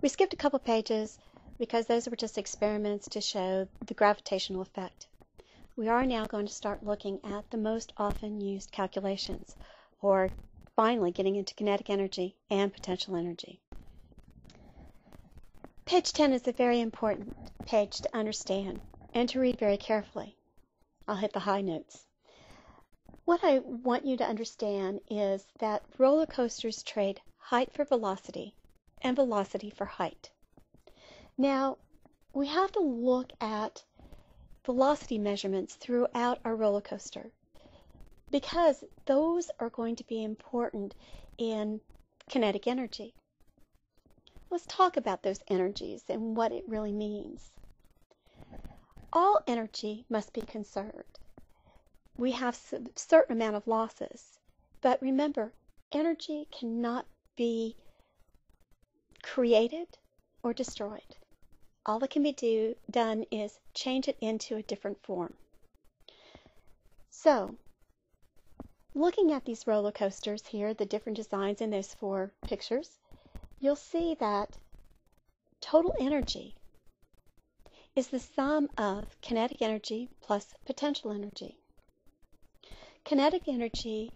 We skipped a couple pages because those were just experiments to show the gravitational effect. We are now going to start looking at the most often used calculations, or finally getting into kinetic energy and potential energy. Page 10 is a very important page to understand and to read very carefully. I'll hit the high notes. What I want you to understand is that roller coasters trade height for velocity and velocity for height. Now, we have to look at velocity measurements throughout our roller coaster because those are going to be important in kinetic energy. Let's talk about those energies and what it really means. All energy must be conserved. We have a certain amount of losses, but remember, energy cannot be created or destroyed. All that can be done is change it into a different form. So, looking at these roller coasters here, the different designs in those 4 pictures, you'll see that total energy is the sum of kinetic energy plus potential energy. Kinetic energy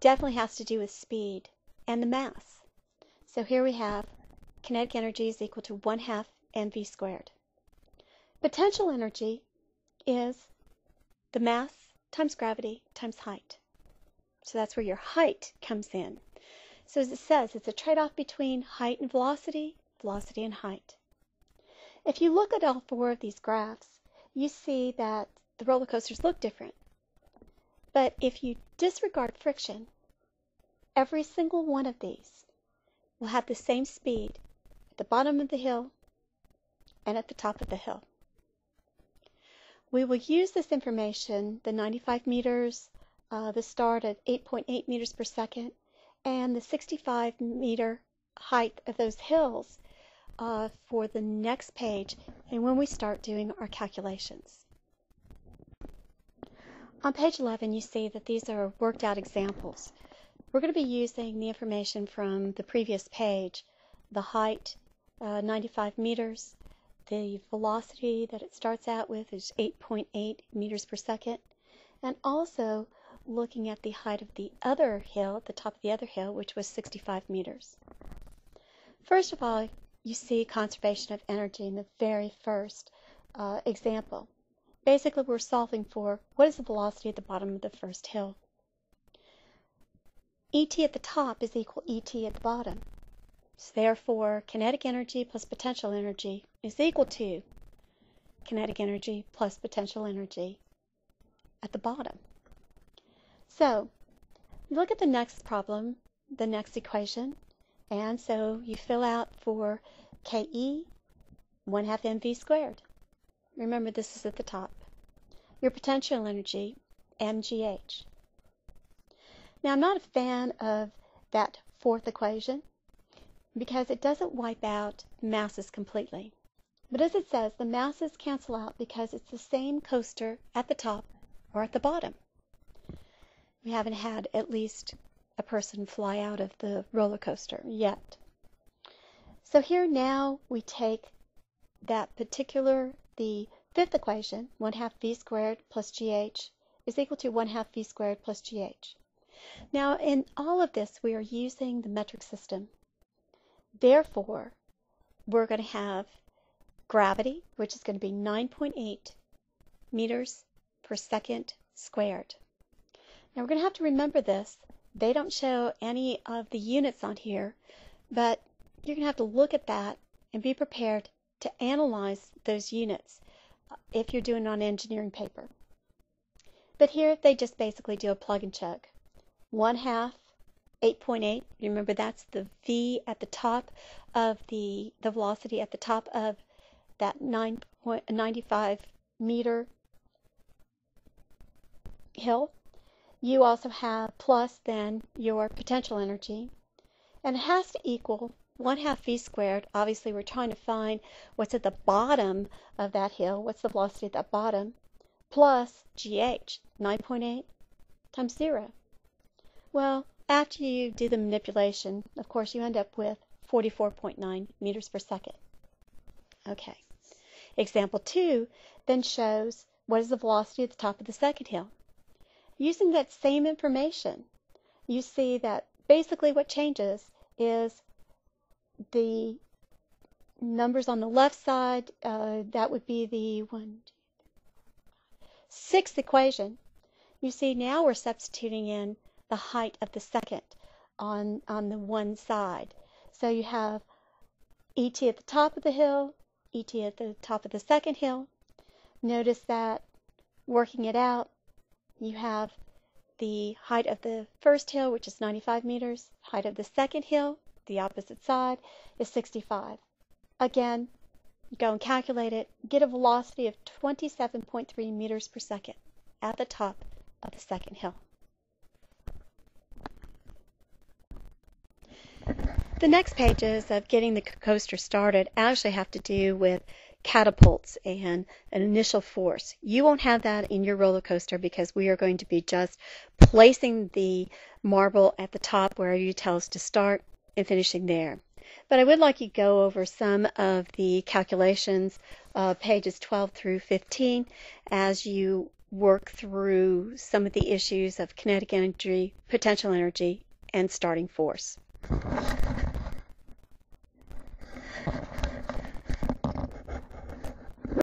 definitely has to do with speed and the mass. So here we have kinetic energy is equal to 1/2 mv squared. Potential energy is the mass times gravity times height. So that's where your height comes in. So as it says, it's a trade-off between height and velocity, velocity and height. If you look at all 4 of these graphs, you see that the roller coasters look different. But if you disregard friction, every single one of these will have the same speed at the bottom of the hill and at the top of the hill. We will use this information, the 95 meters, the start at 8.8 meters per second, and the 65 meter height of those hills for the next page and when we start doing our calculations. On page 11, you see that these are worked out examples. We're going to be using the information from the previous page, the height, 95 meters, the velocity that it starts out with is 8.8 meters per second, and also looking at the height of the other hill, at the top of the other hill, which was 65 meters. First of all, you see conservation of energy in the very first example. Basically, we're solving for what is the velocity at the bottom of the first hill. ET at the top is equal ET at the bottom. So therefore, kinetic energy plus potential energy is equal to kinetic energy plus potential energy at the bottom. So, look at the next problem, the next equation, and so you fill out for KE 1/2 mv squared. Remember, this is at the top. Your potential energy, mgh. Now, I'm not a fan of that 4th equation because it doesn't wipe out masses completely. But as it says, the masses cancel out because it's the same coaster at the top or at the bottom. We haven't had at least a person fly out of the roller coaster yet. So here now we take that particular, the 5th equation, 1/2 v squared plus gh is equal to 1/2 v squared plus gh. Now in all of this we are using the metric system. Therefore, we're going to have gravity, which is going to be 9.8 meters per second squared. Now we're going to have to remember this. They don't show any of the units on here, but you're going to have to look at that and be prepared to analyze those units if you're doing it on engineering paper. But here they just basically do a plug and chug. 1/2 8.8, remember that's the V at the top of the velocity at the top of that 95 meter hill. You also have plus then your potential energy, and it has to equal 1/2 v squared. Obviously we're trying to find what's at the bottom of that hill, what's the velocity at that bottom, plus gh, 9.8 times 0. Well, after you do the manipulation, of course you end up with 44.9 meters per second. Okay. Example 2 then shows what is the velocity at the top of the second hill. Using that same information, you see that basically what changes is the numbers on the left side. That would be the 6th equation. You see now we're substituting in the height of the second on the one side. So you have ET at the top of the hill, ET at the top of the second hill. Notice that working it out, you have the height of the first hill, which is 95 meters. Height of the second hill, the opposite side, is 65. Again, go and calculate it. Get a velocity of 27.3 meters per second at the top of the second hill. The next pages of getting the coaster started actually have to do with catapults and an initial force. You won't have that in your roller coaster because we are going to be just placing the marble at the top where you tell us to start and finishing there. But I would like you to go over some of the calculations, pages 12 through 15, as you work through some of the issues of kinetic energy, potential energy, and starting force.